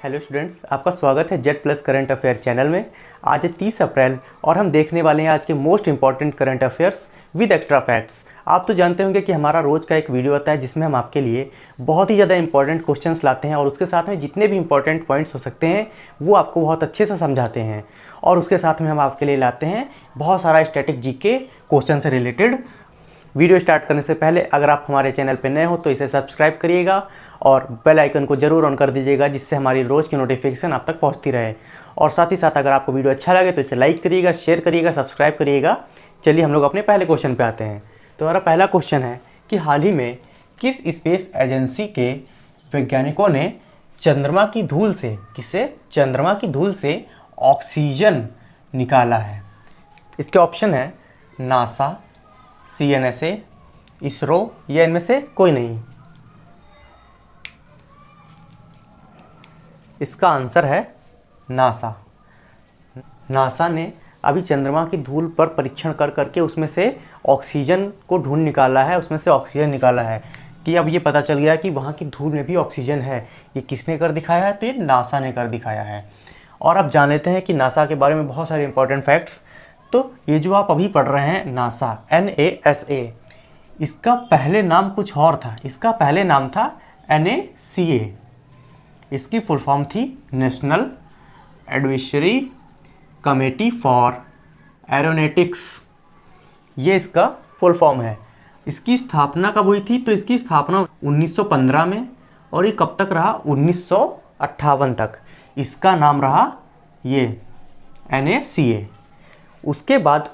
Hello students, आपका स्वागत है Z plus current affair channel में। आज है 30 अप्रैल और हम देखने वाले हैं आज के most important current affairs with extra facts. आप तो जानते होंगे कि हमारा रोज़ का एक वीडियो आता है जिसमें हम आपके लिए बहुत ही ज़्यादा इंपॉर्टेंट क्वेश्चंस लाते हैं और उसके साथ में जितने भी इंपॉर्टेंट पॉइंट्स हो सकते हैं वो आपको बहुत अच्छे से समझाते हैं। और उसके साथ में हम आपके लिए लाते हैं बहुत सारा स्टैटिक जीके क्वेश्चन से रिलेटेड। वीडियो स्टार्ट करने से पहले अगर आप हमारे चैनल पर नए हो तो इसे सब्सक्राइब करिएगा और बेल आइकन को ज़रूर ऑन कर दीजिएगा जिससे हमारी रोज़ की नोटिफिकेशन आप तक पहुंचती रहे। और साथ ही साथ अगर आपको वीडियो अच्छा लगे तो इसे लाइक करिएगा, शेयर करिएगा, सब्सक्राइब करिएगा। चलिए हम लोग अपने पहले क्वेश्चन पे आते हैं। तो हमारा पहला क्वेश्चन है कि हाल ही में किस स्पेस एजेंसी के वैज्ञानिकों ने चंद्रमा की धूल से ऑक्सीजन निकाला है। इसके ऑप्शन है नासा, CNSA, इसरो या इनमें से कोई नहीं। इसका आंसर है नासा। नासा ने अभी चंद्रमा की धूल पर परीक्षण कर करके उसमें से ऑक्सीजन को ढूंढ निकाला है, उसमें से ऑक्सीजन निकाला है कि अब ये पता चल गया कि वहाँ की धूल में भी ऑक्सीजन है। ये किसने कर दिखाया है? तो ये नासा ने कर दिखाया है। और अब जान लेते हैं कि नासा के बारे में बहुत सारे इंपॉर्टेंट फैक्ट्स। तो ये जो आप अभी पढ़ रहे हैं नासा, NASA, इसका पहले नाम कुछ और था। इसका पहले नाम था NACA। इसकी फुल फॉर्म थी national advisory committee for aeronautics. ये इसका फुल फॉर्म है। इसकी स्थापना कब हुई थी? तो इसकी स्थापना 1915 में और ये कब तक रहा? 1958 तक इसका नाम रहा ये NACA। उसके बाद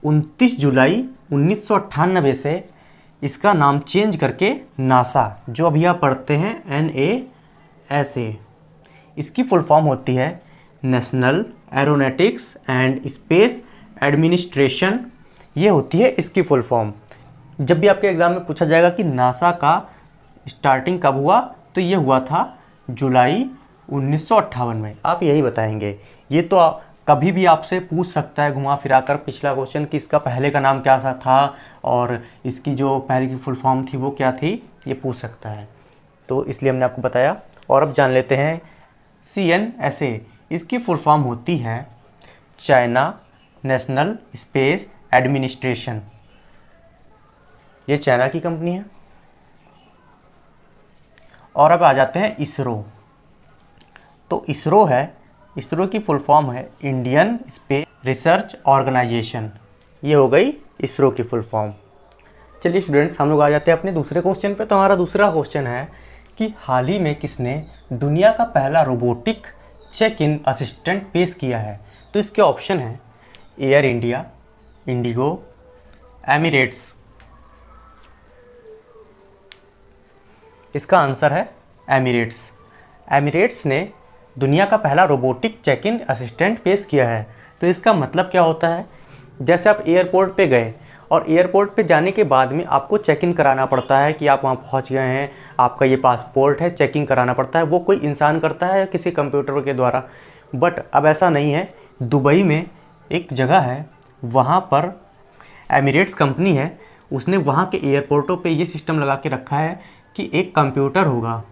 29 जुलाई 1998 से इसका नाम चेंज करके नासा, जो अभी आप पढ़ते हैं NASA, इसकी फुल फॉर्म होती है national aeronautics and space administration. ये होती है इसकी फुल फॉर्म। जब भी आपके एग्ज़ाम में पूछा जाएगा कि नासा का स्टार्टिंग कब हुआ, तो ये हुआ था जुलाई 1958 में। आप यही बताएंगे। ये तो कभी भी आपसे पूछ सकता है घुमा फिरा कर पिछला क्वेश्चन कि इसका पहले का नाम क्या सा था और इसकी जो पहले की फुल फॉर्म थी वो क्या थी, ये पूछ सकता है। तो इसलिए हमने आपको बताया। और अब जान लेते हैं CNSA। इसकी फुल फॉर्म होती है चाइना नेशनल स्पेस एडमिनिस्ट्रेशन। ये चाइना की कंपनी है। और अब आ जाते हैं इसरो। तो इसरो है, इसरो की फुल फॉर्म है इंडियन स्पेस रिसर्च ऑर्गेनाइजेशन। ये हो गई इसरो की फुल फॉर्म। चलिए स्टूडेंट्स, हम लोग आ जाते हैं अपने दूसरे क्वेश्चन पे। तो हमारा दूसरा क्वेश्चन है कि हाल ही में किसने दुनिया का पहला रोबोटिक चेक इन असिस्टेंट पेश किया है? तो इसके ऑप्शन है एयर इंडिया, इंडिगो, एमिरेट्स। इसका आंसर है एमिरेट्स। एमिरेट्स ने दुनिया का पहला रोबोटिक चेक इन असिस्टेंट पेश किया है। तो इसका मतलब क्या होता है? जैसे आप एयरपोर्ट पे गए और एयरपोर्ट पे जाने के बाद में आपको चेक इन कराना पड़ता है कि आप वहाँ पहुँच गए हैं, आपका ये पासपोर्ट है, चेक इन कराना पड़ता है। वो कोई इंसान करता है या किसी कंप्यूटर के द्वारा। बट अब ऐसा नहीं है। दुबई में एक जगह है, वहाँ पर एमिरेट्स कंपनी है, उसने वहाँ के एयरपोर्टों पे ये सिस्टम लगा के रखा है कि एक कंप्यूटर होगा,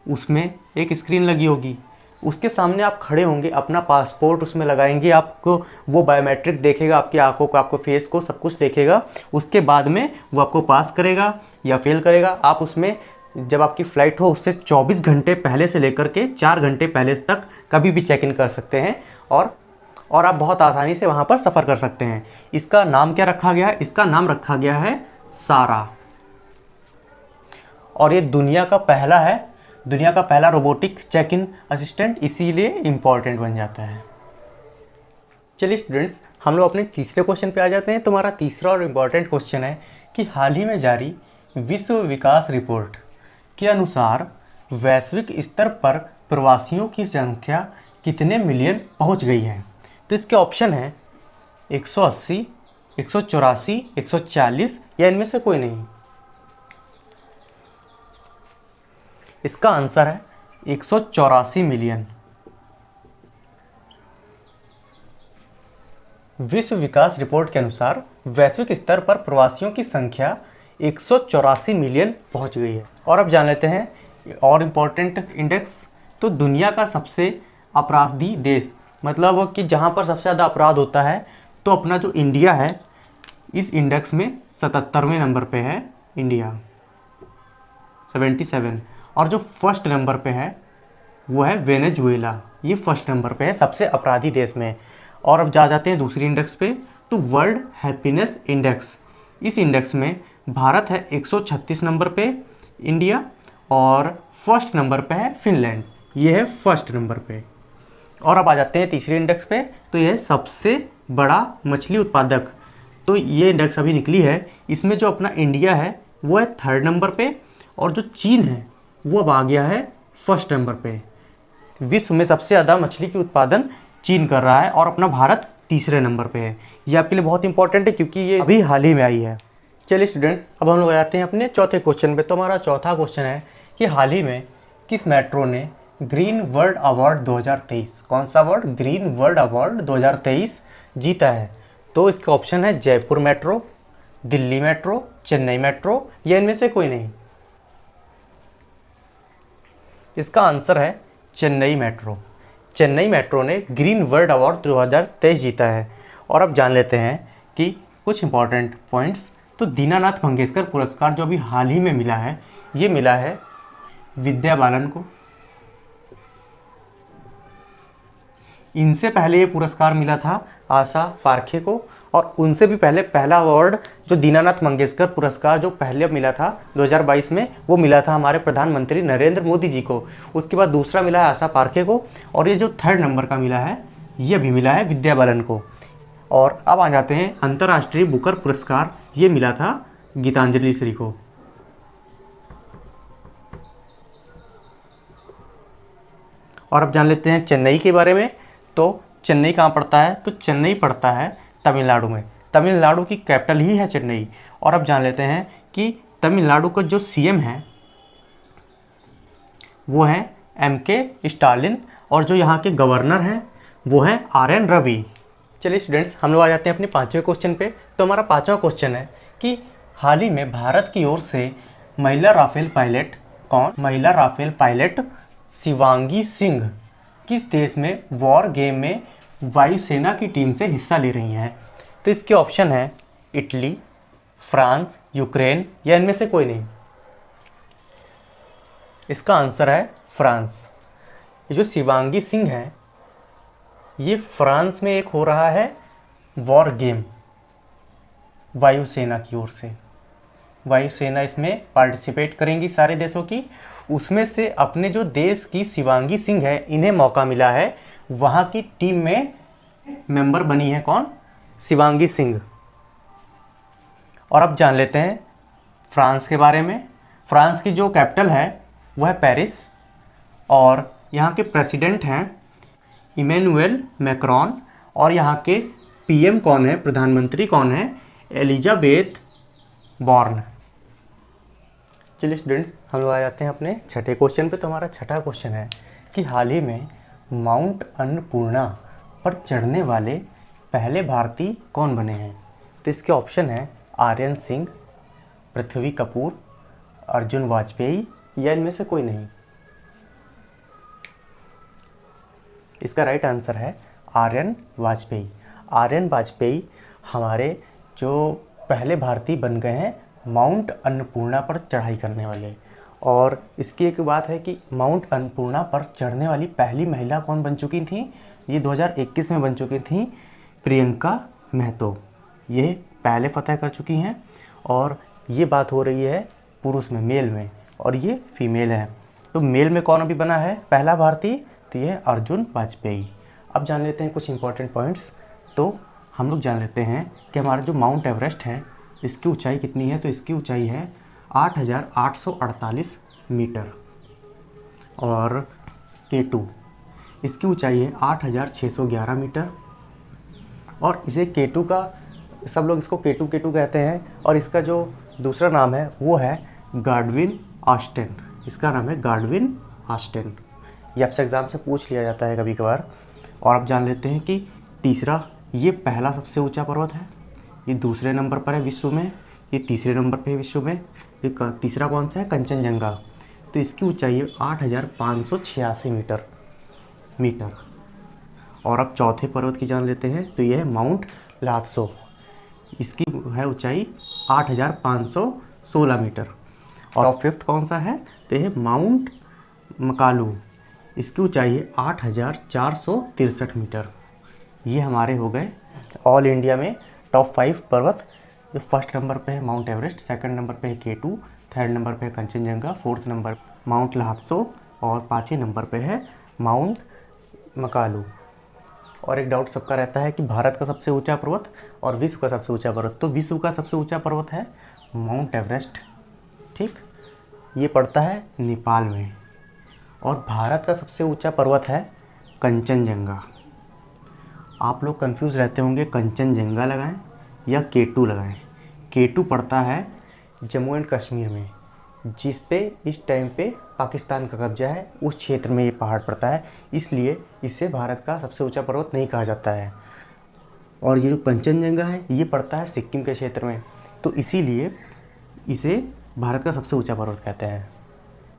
उसमें एक स्क्रीन लगी होगी, उसके सामने आप खड़े होंगे, अपना पासपोर्ट उसमें लगाएंगे, आपको वो बायोमेट्रिक देखेगा, आपकी आंखों को, आपको फेस को, सब कुछ देखेगा। उसके बाद में वो आपको पास करेगा या फेल करेगा। आप उसमें जब आपकी फ़्लाइट हो उससे 24 घंटे पहले से लेकर के 4 घंटे पहले तक कभी भी चेक इन कर सकते हैं और आप बहुत आसानी से वहाँ पर सफ़र कर सकते हैं। इसका नाम क्या रखा गया है? इसका नाम रखा गया है सारा। और ये दुनिया का पहला है, दुनिया का पहला रोबोटिक चेक इन असिस्टेंट, इसीलिए इम्पॉर्टेंट बन जाता है। चलिए स्टूडेंट्स, हम लोग अपने तीसरे क्वेश्चन पे आ जाते हैं। तो हमारा तीसरा और इम्पॉर्टेंट क्वेश्चन है कि हाल ही में जारी विश्व विकास रिपोर्ट के अनुसार वैश्विक स्तर पर प्रवासियों की संख्या कितने मिलियन पहुंच गई है? तो इसके ऑप्शन है 180, 184, 140 या इनमें से कोई नहीं। इसका आंसर है 184 मिलियन। विश्व विकास रिपोर्ट के अनुसार वैश्विक स्तर पर प्रवासियों की संख्या 184 मिलियन पहुंच गई है। और अब जान लेते हैं और इम्पोर्टेंट इंडेक्स, तो दुनिया का सबसे अपराधी देश, मतलब कि जहाँ पर सबसे ज़्यादा अपराध होता है, तो अपना जो इंडिया है इस इंडेक्स में 77वें नंबर पे है इंडिया, 77। और जो फर्स्ट नंबर पे है वो है वेनेजुएला, ये फर्स्ट नंबर पे है सबसे अपराधी देश में। और अब जाते हैं दूसरी इंडेक्स पे, तो वर्ल्ड हैप्पीनेस इंडेक्स, इस इंडेक्स में भारत है 136 नंबर पे इंडिया, और फर्स्ट नंबर पे है फिनलैंड, ये है फर्स्ट नंबर पे। और अब आ जाते हैं तीसरे इंडेक्स पे, तो यह है सबसे बड़ा मछली उत्पादक, तो ये इंडेक्स अभी निकली है, इसमें जो अपना इंडिया है वो है थर्ड नंबर पे, और जो चीन है वो अब आ गया है फर्स्ट नंबर पे। विश्व में सबसे ज़्यादा मछली की उत्पादन चीन कर रहा है और अपना भारत तीसरे नंबर पे है। ये आपके लिए बहुत इंपॉर्टेंट है क्योंकि ये अभी हाल ही में आई है। चलिए स्टूडेंट्स, अब हम लोग आ जाते हैं अपने चौथे क्वेश्चन पे। तो हमारा चौथा क्वेश्चन है कि हाल ही में किस मेट्रो ने ग्रीन वर्ल्ड अवार्ड 2023, कौन सा अवार्ड, ग्रीन वर्ल्ड अवार्ड 2023 जीता है? तो इसके ऑप्शन है Jaipur metro, Delhi metro, Chennai metro, या इनमें से कोई नहीं। इसका आंसर है चेन्नई मेट्रो। चेन्नई मेट्रो ने ग्रीन वर्ल्ड अवार्ड 2023 जीता है। और अब जान लेते हैं कि कुछ इंपॉर्टेंट पॉइंट्स। तो दीनानाथ मंगेशकर पुरस्कार जो अभी हाल ही में मिला है, ये मिला है विद्या बालन को। इनसे पहले ये पुरस्कार मिला था आशा पारखे को, और उनसे भी पहले पहला अवार्ड जो दीनानाथ मंगेशकर पुरस्कार जो पहले मिला था 2022 में, वो मिला था हमारे प्रधानमंत्री नरेंद्र मोदी जी को। उसके बाद दूसरा मिला है आशा पारखे को, और ये जो थर्ड नंबर का मिला है ये भी मिला है विद्या बालन को। और अब आ जाते हैं अंतर्राष्ट्रीय बुकर पुरस्कार, ये मिला था गीतांजलि श्री को। और अब जान लेते हैं चेन्नई के बारे में। तो चेन्नई कहाँ पड़ता है? तो चेन्नई पड़ता है तमिलनाडु में। तमिलनाडु की कैपिटल ही है चेन्नई। और अब जान लेते हैं कि तमिलनाडु का जो सीएम है वो है MK स्टालिन, और जो यहाँ के गवर्नर हैं वो है RN रवि। चलिए स्टूडेंट्स, हम लोग आ जाते हैं अपने पाँचवें क्वेश्चन पे। तो हमारा पाँचवा क्वेश्चन है कि हाल ही में भारत की ओर से महिला राफेल पायलट कौन? महिला राफेल पायलट शिवांगी सिंह किस देश में वॉर गेम में वायुसेना की टीम से हिस्सा ले रही हैं? तो इसके ऑप्शन है इटली, फ्रांस, यूक्रेन, या इनमें से कोई नहीं। इसका आंसर है फ्रांस। ये जो शिवांगी सिंह है ये फ्रांस में एक हो रहा है वॉर गेम वायुसेना की ओर से। वायुसेना इसमें पार्टिसिपेट करेंगी सारे देशों की, उसमें से अपने जो देश की शिवांगी सिंह है इन्हें मौका मिला है, वहाँ की टीम में मेंबर बनी है कौन? शिवांगी सिंह। और अब जान लेते हैं फ्रांस के बारे में। फ्रांस की जो कैपिटल है वह है पेरिस, और यहाँ के प्रेसिडेंट हैं इमैनुअल मैक्रोन, और यहाँ के PM कौन है, प्रधानमंत्री कौन है? Elizabeth born. चलिए स्टूडेंट्स, हम लोग आ जाते हैं अपने छठे क्वेश्चन पे। तो हमारा छठा क्वेश्चन है कि हाल ही में माउंट अन्नपूर्णा पर चढ़ने वाले पहले भारतीय कौन बने हैं? तो इसके ऑप्शन है आर्यन सिंह, पृथ्वी कपूर, अर्जुन वाजपेयी, या इनमें से कोई नहीं। इसका राइट आंसर है आर्यन वाजपेयी। आर्यन वाजपेयी हमारे जो पहले भारतीय बन गए हैं माउंट अन्नपूर्णा पर चढ़ाई करने वाले। और इसकी एक बात है कि माउंट अन्नपूर्णा पर चढ़ने वाली पहली महिला कौन बन चुकी थी? ये 2021 में बन चुकी थी प्रियंका महतो। ये पहले फतह कर चुकी हैं, और ये बात हो रही है पुरुष में, मेल में, और ये फीमेल है। तो मेल में कौन अभी बना है पहला भारतीय? तो ये है अर्जुन वाजपेयी। अब जान लेते हैं कुछ इंपॉर्टेंट पॉइंट्स। तो हम लोग जान लेते हैं कि हमारा जो माउंट एवरेस्ट है इसकी ऊंचाई कितनी है? तो इसकी ऊंचाई है 8,848 मीटर। और K2 इसकी ऊंचाई है 8,611 मीटर। और इसे K2 का सब लोग इसको K2 कहते हैं, और इसका जो दूसरा नाम है वो है गाडविन ऑस्टेन। इसका नाम है गाडविन ऑस्टेन। ये आपसे एग्ज़ाम से पूछ लिया जाता है कभी कभार। और अब जान लेते हैं कि तीसरा, ये पहला सबसे ऊंचा पर्वत है, ये दूसरे नंबर पर है विश्व में, ये तीसरे नंबर पे है विश्व में। ये तीसरा कौन सा है? कंचनजंगा। तो इसकी ऊंचाई है 8,586 मीटर। और अब चौथे पर्वत की जान लेते हैं, तो यह है माउंट लात्सो। इसकी है ऊंचाई 8,516 मीटर। और फिफ्थ कौन सा है, तो यह माउंट मकालू। इसकी ऊंचाई है 8,463 मीटर। ये हमारे हो गए ऑल इंडिया में टॉप 5 पर्वत। जो फर्स्ट नंबर पे है माउंट एवरेस्ट, सेकंड नंबर पे है K2, थर्ड नंबर पे है कंचनजंगा, फोर्थ नंबर माउंट लात्सो और पाँचवें नंबर पे है माउंट मकालू। और एक डाउट सबका रहता है कि भारत का सबसे ऊंचा पर्वत और विश्व का सबसे ऊंचा पर्वत। तो विश्व का सबसे ऊंचा पर्वत है माउंट एवरेस्ट, ठीक, ये पड़ता है नेपाल में। और भारत का सबसे ऊंचा पर्वत है कंचनजंगा। आप लोग कंफ्यूज रहते होंगे कंचनजंगा लगाएं या K2 लगाएं। K2 पड़ता है जम्मू एंड कश्मीर में, जिस पे इस टाइम पे पाकिस्तान का कब्जा है, उस क्षेत्र में ये पहाड़ पड़ता है, इसलिए इसे भारत का सबसे ऊंचा पर्वत नहीं कहा जाता है। और ये जो कंचनजंगा है ये पड़ता है सिक्किम के क्षेत्र में, तो इसीलिए इसे भारत का सबसे ऊंचा पर्वत कहते हैं।